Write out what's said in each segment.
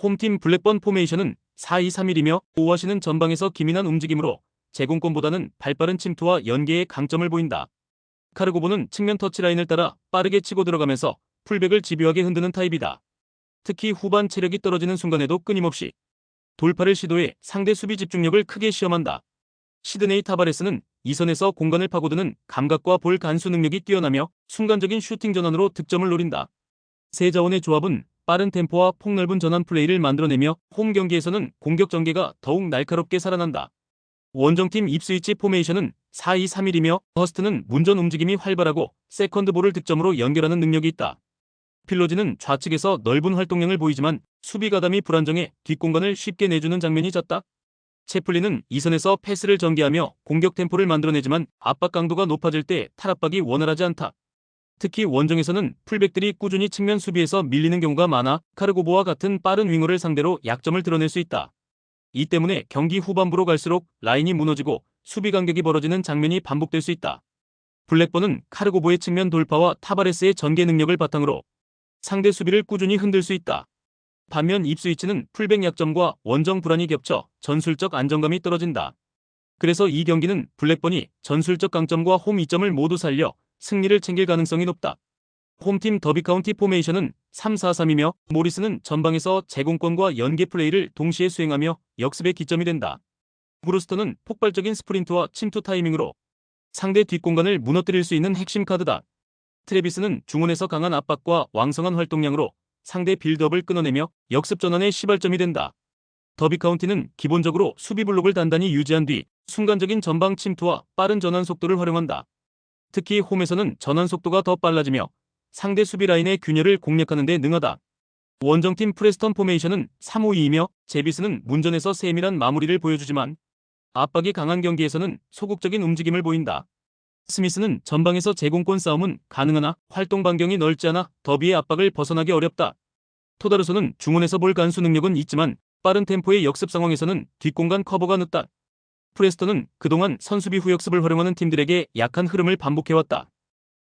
홈팀 블랙번 포메이션은 4-2-3-1이며 오와시는 전방에서 기민한 움직임으로 제공권보다는 발빠른 침투와 연계에 강점을 보인다. 카르고보는 측면 터치라인을 따라 빠르게 치고 들어가면서 풀백을 집요하게 흔드는 타입이다. 특히 후반 체력이 떨어지는 순간에도 끊임없이 돌파를 시도해 상대 수비 집중력을 크게 시험한다. 시드네이 타바레스는 이선에서 공간을 파고드는 감각과 볼 간수 능력이 뛰어나며 순간적인 슈팅 전환으로 득점을 노린다. 세 자원의 조합은 빠른 템포와 폭넓은 전환 플레이를 만들어내며 홈 경기에서는 공격 전개가 더욱 날카롭게 살아난다. 원정팀 입스위치 포메이션은 4-2-3-1이며 허스트는 문전 움직임이 활발하고 세컨드 볼을 득점으로 연결하는 능력이 있다. 필로지는 좌측에서 넓은 활동량을 보이지만 수비 가담이 불안정해 뒷공간을 쉽게 내주는 장면이 잦다. 채플린은 이선에서 패스를 전개하며 공격 템포를 만들어내지만 압박 강도가 높아질 때 탈압박이 원활하지 않다. 특히 원정에서는 풀백들이 꾸준히 측면 수비에서 밀리는 경우가 많아 카르고보와 같은 빠른 윙어를 상대로 약점을 드러낼 수 있다. 이 때문에 경기 후반부로 갈수록 라인이 무너지고 수비 간격이 벌어지는 장면이 반복될 수 있다. 블랙번은 카르고보의 측면 돌파와 타바레스의 전개 능력을 바탕으로 상대 수비를 꾸준히 흔들 수 있다. 반면 입스위치는 풀백 약점과 원정 불안이 겹쳐 전술적 안정감이 떨어진다. 그래서 이 경기는 블랙번이 전술적 강점과 홈 이점을 모두 살려 승리를 챙길 가능성이 높다. 홈팀 더비카운티 포메이션은 3-4-3이며 모리스는 전방에서 제공권과 연계 플레이를 동시에 수행하며 역습의 기점이 된다. 브루스터는 폭발적인 스프린트와 침투 타이밍으로 상대 뒷공간을 무너뜨릴 수 있는 핵심 카드다. 트래비스는 중원에서 강한 압박과 왕성한 활동량으로 상대 빌드업을 끊어내며 역습 전환의 시발점이 된다. 더비카운티는 기본적으로 수비 블록을 단단히 유지한 뒤 순간적인 전방 침투와 빠른 전환 속도를 활용한다. 특히 홈에서는 전환 속도가 더 빨라지며 상대 수비 라인의 균열을 공략하는 데 능하다. 원정팀 프레스턴 포메이션은 3-5-2이며 제비스는 문전에서 세밀한 마무리를 보여주지만 압박이 강한 경기에서는 소극적인 움직임을 보인다. 스미스는 전방에서 제공권 싸움은 가능하나 활동 반경이 넓지 않아 더비의 압박을 벗어나기 어렵다. 토다르소는 중원에서 볼 간수 능력은 있지만 빠른 템포의 역습 상황에서는 뒷공간 커버가 늦다. 프레스턴은 그동안 선수비 후역습을 활용하는 팀들에게 약한 흐름을 반복해왔다.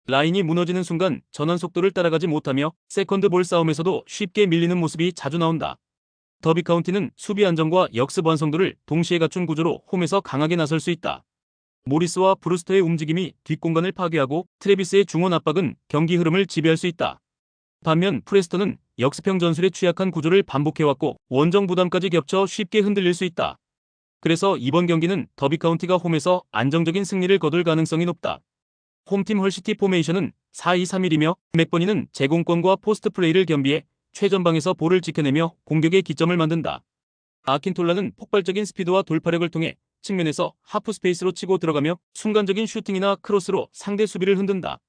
라인이 무너지는 순간 전환 속도를 따라가지 못하며 세컨드 볼 싸움에서도 쉽게 밀리는 모습이 자주 나온다. 더비 카운티는 수비 안정과 역습 완성도를 동시에 갖춘 구조로 홈에서 강하게 나설 수 있다. 모리스와 브루스터의 움직임이 뒷공간을 파괴하고 트래비스의 중원 압박은 경기 흐름을 지배할 수 있다. 반면 프레스턴은 역습형 전술에 취약한 구조를 반복해왔고 원정 부담까지 겹쳐 쉽게 흔들릴 수 있다. 그래서 이번 경기는 더비 카운티가 홈에서 안정적인 승리를 거둘 가능성이 높다. 홈팀 헐시티 포메이션은 4-2-3-1이며 맥버니는 제공권과 포스트 플레이를 겸비해 최전방에서 볼을 지켜내며 공격의 기점을 만든다. 아킨톨라는 폭발적인 스피드와 돌파력을 통해 측면에서 하프 스페이스로 치고 들어가며 순간적인 슈팅이나 크로스로 상대 수비를 흔든다.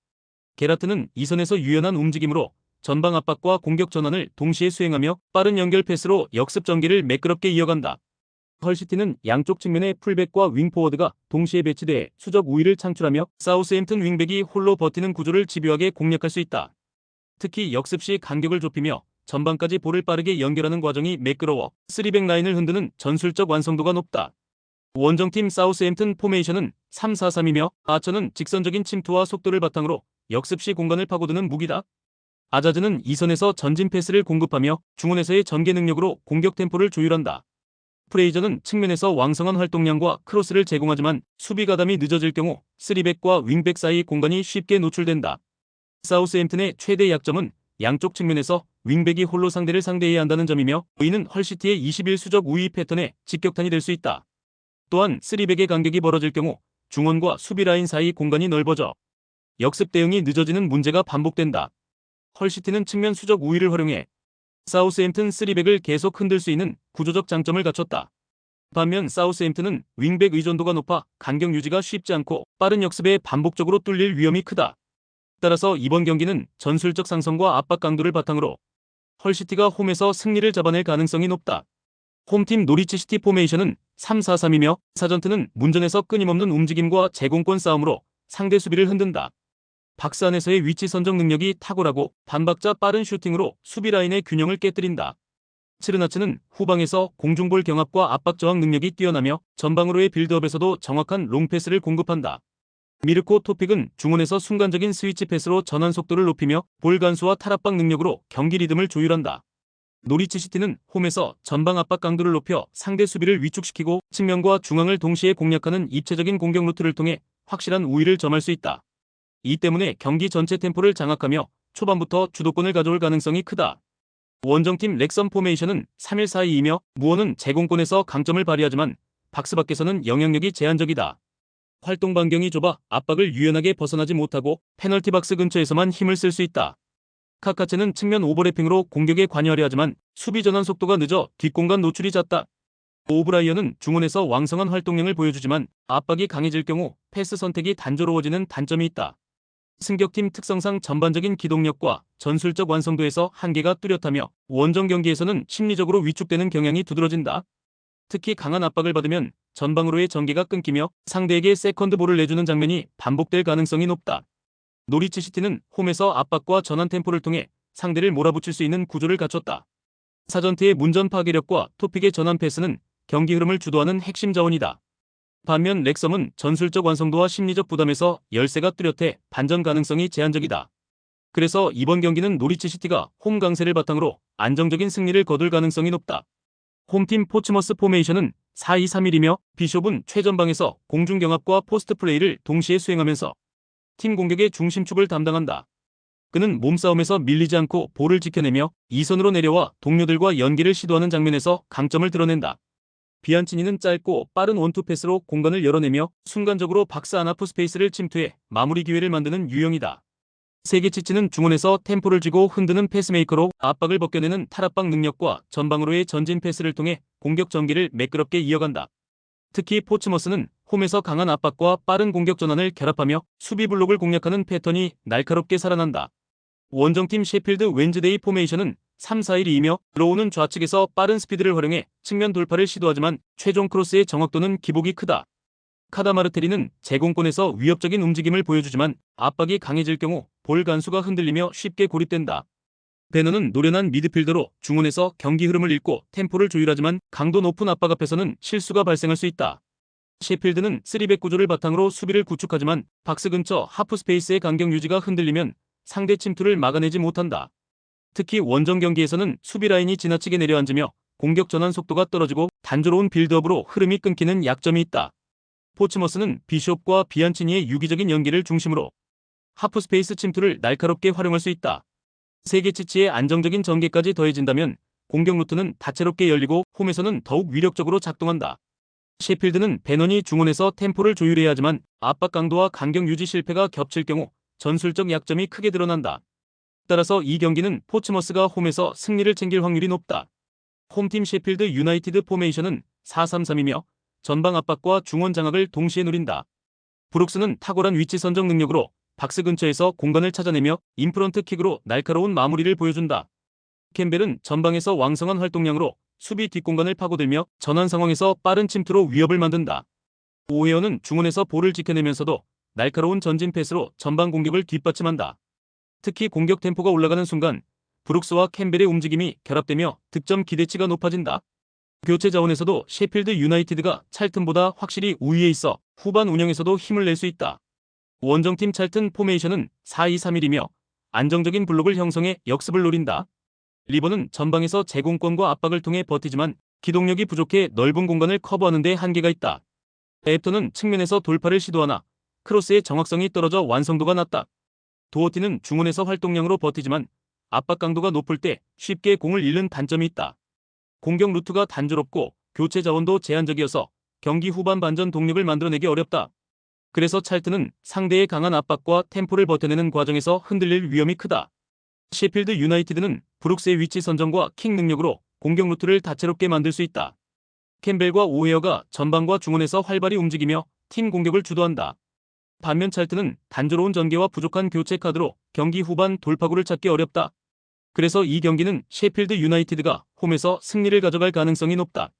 게라트는 이선에서 유연한 움직임으로 전방 압박과 공격 전환을 동시에 수행하며 빠른 연결 패스로 역습 전개를 매끄럽게 이어간다. 헐시티는 양쪽 측면의 풀백과 윙포워드가 동시에 배치돼 수적 우위를 창출하며 사우스햄튼 윙백이 홀로 버티는 구조를 집요하게 공략할 수 있다. 특히 역습 시 간격을 좁히며 전방까지 볼을 빠르게 연결하는 과정이 매끄러워 3백 라인을 흔드는 전술적 완성도가 높다. 원정팀 사우스햄튼 포메이션은 3-4-3이며 아처는 직선적인 침투와 속도를 바탕으로 역습 시 공간을 파고드는 무기다. 아자즈는 이선에서 전진 패스를 공급하며 중원에서의 전개 능력으로 공격 템포를 조율한다. 프레이저는 측면에서 왕성한 활동량과 크로스를 제공하지만 수비 가담이 늦어질 경우 3백과 윙백 사이 공간이 쉽게 노출된다. 사우스햄튼의 최대 약점은 양쪽 측면에서 윙백이 홀로 상대를 상대해야 한다는 점이며 이는 헐시티의 21수적 우위 패턴에 직격탄이 될 수 있다. 또한 3백의 간격이 벌어질 경우 중원과 수비 라인 사이 공간이 넓어져 역습 대응이 늦어지는 문제가 반복된다. 헐시티는 측면 수적 우위를 활용해 사우스햄튼 3백을 계속 흔들 수 있는 구조적 장점을 갖췄다. 반면 사우스햄튼은 윙백 의존도가 높아 간격 유지가 쉽지 않고 빠른 역습에 반복적으로 뚫릴 위험이 크다. 따라서 이번 경기는 전술적 상성과 압박 강도를 바탕으로 헐시티가 홈에서 승리를 잡아낼 가능성이 높다. 홈팀 노리치시티 포메이션은 3-4-3이며 사전트는 문전에서 끊임없는 움직임과 제공권 싸움으로 상대 수비를 흔든다. 박스 안에서의 위치 선정 능력이 탁월하고 반박자 빠른 슈팅으로 수비 라인의 균형을 깨뜨린다. 츠르나츠는 후방에서 공중볼 경합과 압박 저항 능력이 뛰어나며 전방으로의 빌드업에서도 정확한 롱패스를 공급한다. 미르코 토픽은 중원에서 순간적인 스위치 패스로 전환 속도를 높이며 볼 간수와 탈압박 능력으로 경기 리듬을 조율한다. 노리치 시티는 홈에서 전방 압박 강도를 높여 상대 수비를 위축시키고 측면과 중앙을 동시에 공략하는 입체적인 공격 루트를 통해 확실한 우위를 점할 수 있다. 이 때문에 경기 전체 템포를 장악하며 초반부터 주도권을 가져올 가능성이 크다. 원정팀 렉섬 포메이션은 3-1-4-2이며 무어는 제공권에서 강점을 발휘하지만 박스 밖에서는 영향력이 제한적이다. 활동 반경이 좁아 압박을 유연하게 벗어나지 못하고 페널티 박스 근처에서만 힘을 쓸 수 있다. 카카체는 측면 오버래핑으로 공격에 관여하려 하지만 수비 전환 속도가 늦어 뒷공간 노출이 잦다. 오브라이언은 중원에서 왕성한 활동량을 보여주지만 압박이 강해질 경우 패스 선택이 단조로워지는 단점이 있다. 승격팀 특성상 전반적인 기동력과 전술적 완성도에서 한계가 뚜렷하며 원정 경기에서는 심리적으로 위축되는 경향이 두드러진다. 특히 강한 압박을 받으면 전방으로의 전개가 끊기며 상대에게 세컨드볼을 내주는 장면이 반복될 가능성이 높다. 노리치 시티는 홈에서 압박과 전환 템포를 통해 상대를 몰아붙일 수 있는 구조를 갖췄다. 사전트의 문전 파괴력과 토픽의 전환 패스는 경기 흐름을 주도하는 핵심 자원이다. 반면 렉섬은 전술적 완성도와 심리적 부담에서 열세가 뚜렷해 반전 가능성이 제한적이다. 그래서 이번 경기는 노리치 시티가 홈 강세를 바탕으로 안정적인 승리를 거둘 가능성이 높다. 홈팀 포츠머스 포메이션은 4-2-3-1이며 비숍은 최전방에서 공중경합과 포스트 플레이를 동시에 수행하면서 팀 공격의 중심축을 담당한다. 그는 몸싸움에서 밀리지 않고 볼을 지켜내며 2선으로 내려와 동료들과 연기를 시도하는 장면에서 강점을 드러낸다. 비안치니는 짧고 빠른 원투 패스로 공간을 열어내며 순간적으로 박스 안하프 스페이스를 침투해 마무리 기회를 만드는 유형이다. 세게치치는 중원에서 템포를 쥐고 흔드는 패스메이커로 압박을 벗겨내는 탈압박 능력과 전방으로의 전진 패스를 통해 공격 전개를 매끄럽게 이어간다. 특히 포츠머스는 홈에서 강한 압박과 빠른 공격 전환을 결합하며 수비 블록을 공략하는 패턴이 날카롭게 살아난다. 원정팀 셰필드 웬즈데이 포메이션은 3-4-1-2이며 로우는 좌측에서 빠른 스피드를 활용해 측면 돌파를 시도하지만 최종 크로스의 정확도는 기복이 크다. 카다마르테리는 제공권에서 위협적인 움직임을 보여주지만 압박이 강해질 경우 볼 간수가 흔들리며 쉽게 고립된다. 베너는 노련한 미드필더로 중원에서 경기 흐름을 읽고 템포를 조율하지만 강도 높은 압박 앞에서는 실수가 발생할 수 있다. 셰필드는 3백 구조를 바탕으로 수비를 구축하지만 박스 근처 하프 스페이스의 간격 유지가 흔들리면 상대 침투를 막아내지 못한다. 특히 원정 경기에서는 수비 라인이 지나치게 내려앉으며 공격 전환 속도가 떨어지고 단조로운 빌드업으로 흐름이 끊기는 약점이 있다. 포츠머스는 비숍과 비안치니의 유기적인 연계를 중심으로 하프 스페이스 침투를 날카롭게 활용할 수 있다. 세게치치의 안정적인 전개까지 더해진다면 공격 루트는 다채롭게 열리고 홈에서는 더욱 위력적으로 작동한다. 셰필드는 베넌이 중원에서 템포를 조율해야 하지만 압박 강도와 간격 유지 실패가 겹칠 경우 전술적 약점이 크게 드러난다. 따라서 이 경기는 포츠머스가 홈에서 승리를 챙길 확률이 높다. 홈팀 셰필드 유나이티드 포메이션은 4-3-3이며 전방 압박과 중원 장악을 동시에 누린다. 브룩스는 탁월한 위치 선정 능력으로 박스 근처에서 공간을 찾아내며 인프런트 킥으로 날카로운 마무리를 보여준다. 캠벨은 전방에서 왕성한 활동량으로 수비 뒷공간을 파고들며 전환 상황에서 빠른 침투로 위협을 만든다. 오헤어는 중원에서 볼을 지켜내면서도 날카로운 전진 패스로 전방 공격을 뒷받침한다. 특히 공격 템포가 올라가는 순간 브룩스와 캠벨의 움직임이 결합되며 득점 기대치가 높아진다. 교체 자원에서도 셰필드 유나이티드가 찰튼보다 확실히 우위에 있어 후반 운영에서도 힘을 낼 수 있다. 원정팀 찰튼 포메이션은 4-2-3-1이며 안정적인 블록을 형성해 역습을 노린다. 리버는 전방에서 제공권과 압박을 통해 버티지만 기동력이 부족해 넓은 공간을 커버하는 데 한계가 있다. 에프턴은 측면에서 돌파를 시도하나 크로스의 정확성이 떨어져 완성도가 낮다. 도어티는 중원에서 활동량으로 버티지만 압박 강도가 높을 때 쉽게 공을 잃는 단점이 있다. 공격 루트가 단조롭고 교체 자원도 제한적이어서 경기 후반 반전 동력을 만들어내기 어렵다. 그래서 찰튼은 상대의 강한 압박과 템포를 버텨내는 과정에서 흔들릴 위험이 크다. 셰필드 유나이티드는 브룩스의 위치 선정과 킥 능력으로 공격 루트를 다채롭게 만들 수 있다. 캠벨과 오헤어가 전방과 중원에서 활발히 움직이며 팀 공격을 주도한다. 반면 찰튼은 단조로운 전개와 부족한 교체 카드로 경기 후반 돌파구를 찾기 어렵다. 그래서 이 경기는 셰필드 유나이티드가 홈에서 승리를 가져갈 가능성이 높다.